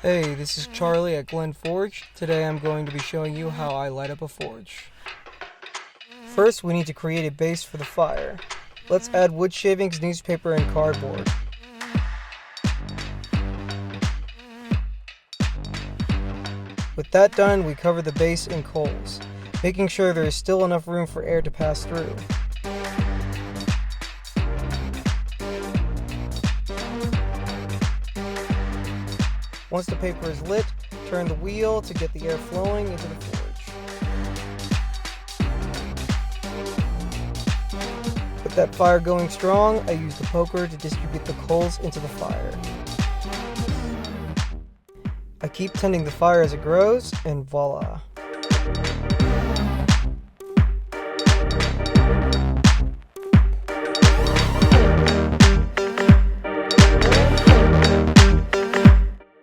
Hey, this is Charlie at Glen Forge. Today I'm going to be showing you how I light up a forge. First, we need to create a base for the fire. Let's add wood shavings, newspaper, and cardboard. With that done, we cover the base in coals, making sure there is still enough room for air to pass through. Once the paper is lit, turn the wheel to get the air flowing into the forge. With that fire going strong, I use the poker to distribute the coals into the fire. I keep tending the fire as it grows, and voila!